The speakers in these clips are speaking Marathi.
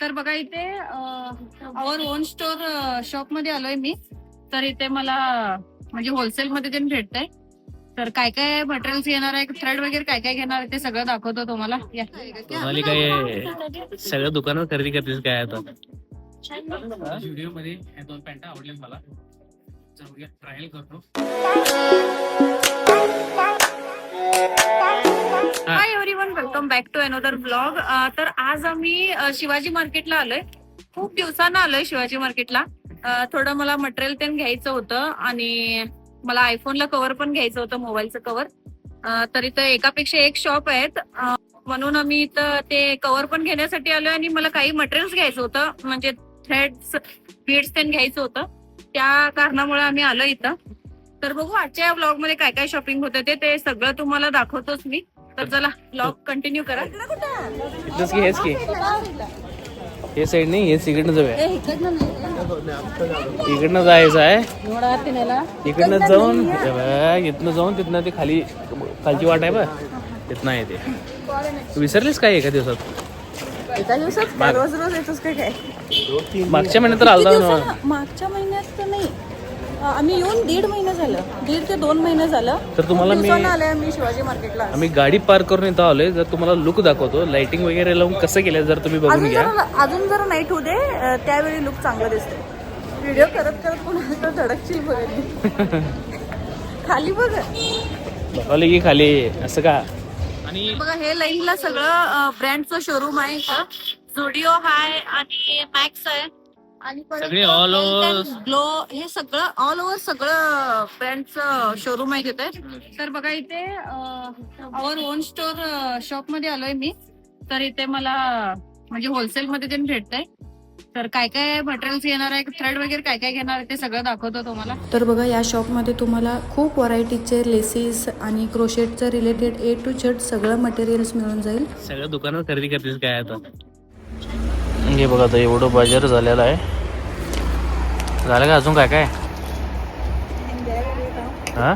तर बघा इथे आवर ओन स्टोर शॉप मध्ये आलोय मी. तर इथे मला म्हणजे होलसेल मध्ये ते भेटतंय. तर काय काय मटेरियल्स येणार आहे, थ्रेड वगैरे काय काय घेणार आहे ते सगळं दाखवतो तुम्हाला. या. तुम्हाला काय सगळं दुकानावर खरेदी करतेस काय आता? व्हिडिओ मध्ये ह्या दोन पॅन्ट आवडल्या मला, जाऊया ट्रायल करतो. Hi everyone, welcome back to another blog. तर आज आम्ही शिवाजी मार्केटला आलोय. खूप दिवसानं आलोय शिवाजी मार्केटला. थोडं मला मटेरियल ते घ्यायचं होतं आणि मला आयफोनला कव्हर पण घ्यायचं होतं, मोबाईलचं कव्हर. तर इथं एकापेक्षा एक शॉप आहेत, म्हणून आम्ही इथं ते कव्हर पण घेण्यासाठी आलोय आणि मला काही मटेरियल्स घ्यायचं होतं, म्हणजे थ्रेड्स, बीड्स ते घ्यायचं होतं. त्या कारणामुळे आम्ही आलो इथं. तर बघू आजच्या या ब्लॉग मध्ये काय काय शॉपिंग होतं ते सगळं तुम्हाला दाखवतोच मी. तर चला ब्लॉग कंटिन्यू करा. इथंच की, हेच की, हे साईड नाही, हेच इकडनं जाऊया. इकडनं जायचं आहे, इकडनं जाऊन इथनं जाऊन तिथनं ते खालची वाट आहे बा, तिथनं आहे ते. तू विसरलीस काय एका दिवसात? रोज रोज येतोस काय? मागच्या महिन्यात तर आलता ना. मागच्या महिन्यात तर नाही, आम्ही येऊन 1.5 महिना झालं, 1.5 ते 2 महिने झालं. तर तुम्हाला मी आले मी शिवाजी मार्केटला. आम्ही गाडी पार्क करून इथं आलोय. जर तुम्हाला लुक दाखवतो, लाइटिंग वगैरे लावून कसं केलं जर तुम्ही बघून घ्या. अजून जरा नाईट होऊ दे, त्यावेळी लुक चांगला दिसते. व्हिडिओ करत करत कोणाला धडकची बघ. खाली बघ, बघावलं की खाली असं का. आणि बघा हे लाईनला सगळं ब्रँडचं शोरूम आहे. झुडिओ आहे आणि मॅक्स आहे आणि सगळे all over. ग्लो, हे सगळं ऑल ओव्हर सगळं ब्रँडचं शोरूम आहे तिथे. तर बघा इथे आवर ओन स्टोर शॉप मध्ये आलोय मी. तर इथे मला म्हणजे होलसेल मध्ये ते भेटतंय. तर काय काय मटेरियल्स येणार आहे, थ्रेड वगैरे काय काय घेणार आहे ते सगळं दाखवतो तुम्हाला. तर बघा या शॉपमध्ये तुम्हाला खूप व्हरायटीचे लेसेस आणि क्रोशेटचं रिलेटेड A to Z सगळं मटेरियल्स मिळून जाईल. सगळं दुकानावर खरेदी करतेस काय आता? हे बघा आता एवढं बाजार झालेला आहे. झालं का अजून काय काय? हा,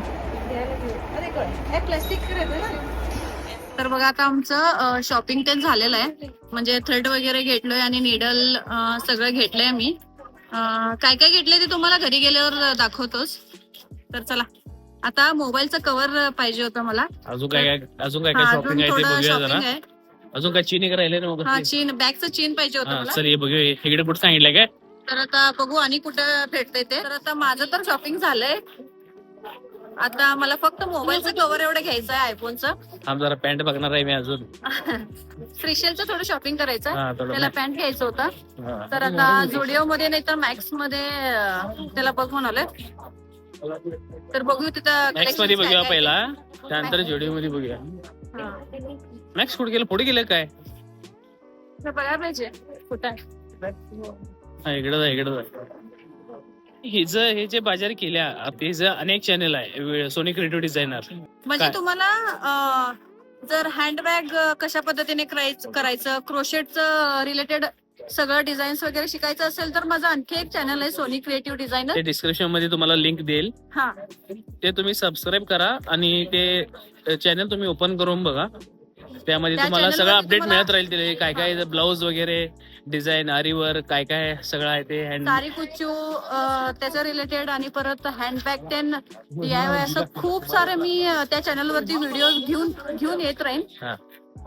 तर बघा आता आमचं शॉपिंग ते झालेलं आहे. म्हणजे थ्रेड वगैरे घेतलोय आणि निडल सगळं घेतलंय मी. काय काय घेतलंय ते तुम्हाला घरी गेल्यावर दाखवतोच. तर चला, आता मोबाईलचं कव्हर पाहिजे होतं मला. अजून काय काय शॉपिंग आहे ते बघूया जरा. अजून काय चीन एक राहिले ना? हा, चीन, बॅगचं चीन पाहिजे होतं मला. सर हे बघूया, इकडे कुठं सांगितलंय काय? तर आता बघू आणि कुठं भेटतंय ते. तर आता माझं तर शॉपिंग झालंय. आता मला फक्त मोबाईलचं कव्हर एवढं घ्यायचं आहे, आयफोनचं. आम जरा पॅन्ट बघणार आहे मी अजून. श्रीशेलचं थोडं शॉपिंग करायचं, थोडं त्याला पॅन्ट घ्यायचं होतं. तर आता झुडिओ मध्ये नाही तर मॅक्स मध्ये त्याला बघ म्हणाले. तर बघू तिथं मॅक्स मध्ये बघूया पहिला, त्यानंतर जुडिओ मध्ये बघूया. मॅक्स कुठे गेलं? पुढे गेलं काय? बघायला पाहिजे कुठं. इकडं हे जे बाजार केल्या ते अनेक चॅनल आहे, सोनी क्रिएटिव्ह डिझायनर. म्हणजे तुम्हाला जर हँडबॅग कशा पद्धतीने करायचं, क्रोशेटचं रिलेटेड सगळं डिझाईन्स वगैरे शिकायचं असेल तर माझं आणखी एक चॅनल आहे, सोनी क्रिएटिव्ह डिझायनर. ते डिस्क्रिप्शन मध्ये तुम्हाला लिंक देईल. हा, ते तुम्ही सबस्क्राईब करा आणि ते चॅनल तुम्ही ओपन करून बघा. त्यामध्ये तुम्हाला सगळं अपडेट मिळत राहील. ते काय काय ब्लाऊज वगैरे डिझाईन, आरीवर काय काय सगळं आहे ते. सारी कुच्चू त्याच्या रिलेटेड आणि परत हँडबॅग ते DIY असं खूप सारे मी त्या चॅनलवरती व्हिडिओ घेऊन येत राहीन.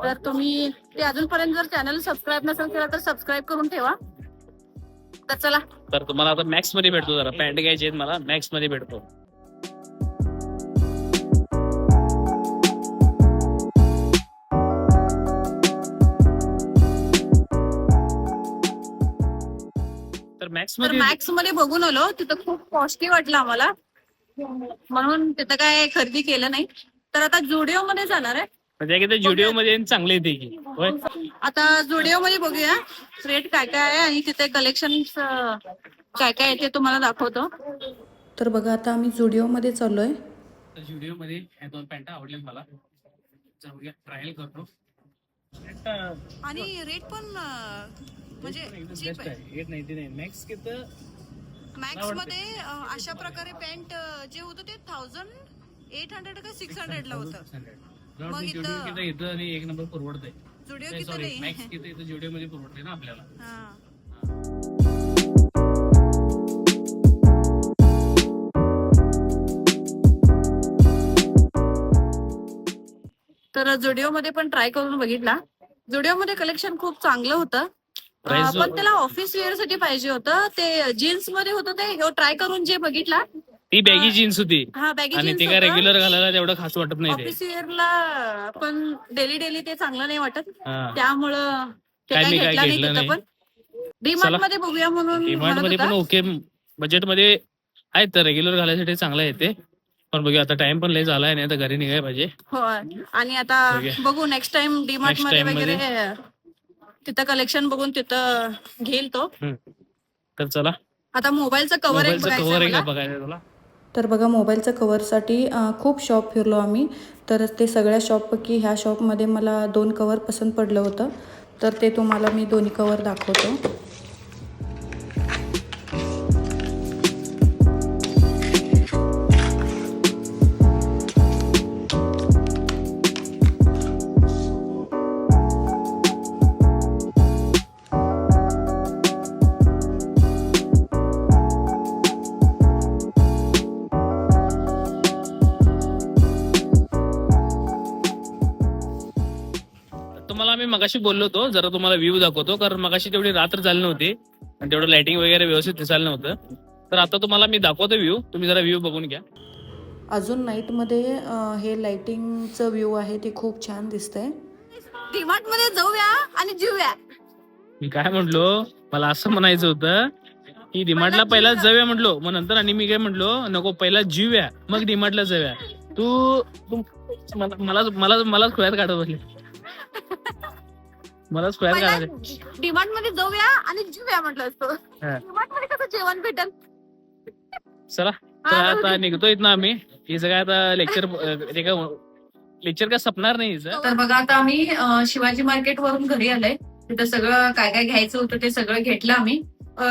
तर तुम्ही ते अजूनपर्यंत जर चॅनल सबस्क्राईब नसेल केला तर सबस्क्राईब करून ठेवा. तर चला, तर तुम्हाला आता मॅक्स मध्ये भेटतो. जरा पॅन्ट घ्यायची आहेत मला, मॅक्स मध्ये भेटतो. तर मॅक्स मध्ये बघून आलो, तिथं खूप कॉस्टली वाटलं आम्हाला, म्हणून तिथं काय खरेदी केलं नाही. तर आता झुडिओ मध्ये जाणार आहे. म्हणजे जुडिओ मध्ये चांगले येते की. आता झुडिओ मध्ये बघूया रेट काय काय आहे आणि तिथे कलेक्शन काय काय आहे ते तुम्हाला दाखवतो. तर बघा आता आम्ही झुडिओमध्ये चाललोय. व्हिडिओ मध्ये ह्या दोन पॅन्ट आवडल्या मला, जाऊया ट्रायल करतो. आणि रेट पण म्हणजे cheap आहे. 899 मॅक्स किती? मॅक्स मध्ये अशा प्रकारे पॅन्ट जे होतं ते 1800 का 600 ला होतं. मग इथं आणि एक नंबर परवडत आहे. जुडिओ किती सॉरी नाही मॅक्स किती इथं जुडिओ मध्ये परवडते ना आपल्याला. हा. तर जुडिओ मध्ये पण ट्राय करून बघितला. जुडिओ मध्ये कलेक्शन खूप चांगलं होतं. Price पण त्याला ऑफिस वेअर साठी पाहिजे होतं. ते जीन्स मध्ये होतं ते ट्राय करून जे बघितला ती बॅगी जीन्स होती हा बॅगी आणि जीन्स ते काय रेग्युलर घालायला तेवढं खास वाटत नाही ते. ऑफिस वेअरला पण डेली ते चांगलं नाही वाटत. हा. त्यामुळं ते काय काय मी काय घेतला नाही घेतलं तिथं. नाही. पण डीमार्ट मध्ये बघूया म्हणून डिमांड म्हणत मध्ये पण होता. ओके, बजेट मध्ये आहेत तर रेग्युलर घालायसाठी चांगलं आहे ते. पण बघूया आता टाइम पण लय झालाय नाही आता घरी निघायला पाहिजे. होय. आणि आता बघूया. बघू नेक्स्ट टाइम डीमार्ट Next मध्ये time वगैरे तिथं कलेक्शन बघून तिथं घेईल तो. तर चला आता मोबाईलचं कव्हर एक मोबाईलचं कव्हर आहे बघायचं का बघायचं तुला. तर बघा मोबाईलच्या कवरसाठी खूप शॉप फिरलो आम्ही. तर ते सगळ्या शॉपपैकी ह्या शॉपमध्ये मला 2 कवर पसंत पडलं होतं. तर ते तुम्हाला मी दोन्ही कवर दाखवतो. तुम्हाला मी मगाशी बोललो होतो जरा तुम्हाला व्ह्यू दाखवतो, कारण मगाशी तेवढी रात्र झाली नव्हती आणि तेवढं लाइटिंग वगैरे व्यवस्थित दिसायला नव्हतं. तर आता तुम्हाला मी दाखवतो व्ह्यू, तुम्ही जरा व्ह्यू बघून घ्या. अजून नाईटमध्ये हे लाइटिंगचं व्ह्यू आहे ते खूप छान दिसतंय. डीमार्ट मध्ये जाऊया आणि जीवया. मी काय म्हटलो, मला असं म्हणायचं होतं की डिमार्टला पहिला जाऊया म्हटलो, मग नंतर आणि मी काय म्हटलो नको पहिला जीव्या मग डिमार्टला जाऊया. तू मलाच खोयात काढत बसले. मलाच खोयात काढत. डीमार्ट मध्ये जाऊया आणि जीवया म्हटलं असतो. डीमार्ट मध्ये कसं जेवण भेटेल. चला तर आता निघतोय ना आम्ही. हे सगळं आता लेक्चर काय संपणार नाही हिचं. तर बघा आता आम्ही शिवाजी मार्केट वरून घरी आलोय. तिथं सगळं काय काय घ्यायचं होतं ते सगळं घेतलं आम्ही.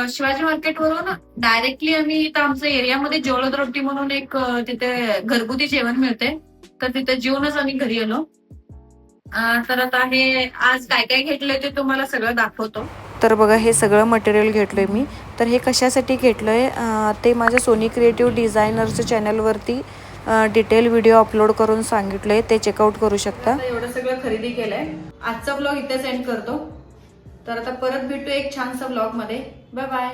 शिवाजी मार्केट वरून डायरेक्टली आम्ही इथं आमच्या एरियामध्ये जवळद रोटी म्हणून एक तिथे घरगुती जेवण मिळते. तर तिथे जेवूनच आम्ही घरी आलो. तर आता हे आज काय काय घेतलंय ते तुम्हाला सगळं दाखवतो. तर बघा हे सगळं मटेरियल घेतलंय मी. तर हे कशासाठी घेतलंय ते माझ्या सोनी क्रिएटिव्ह डिझायनरच्या चॅनलवरती डिटेल व्हिडिओ अपलोड करून सांगितलंय, ते चेकआउट करू शकता. एवढं सगळं खरेदी केलंय. आजचा ब्लॉग इथे सेंड करतो. तर आता परत भेटू एक छानसा ब्लॉग मध्ये. Bye bye.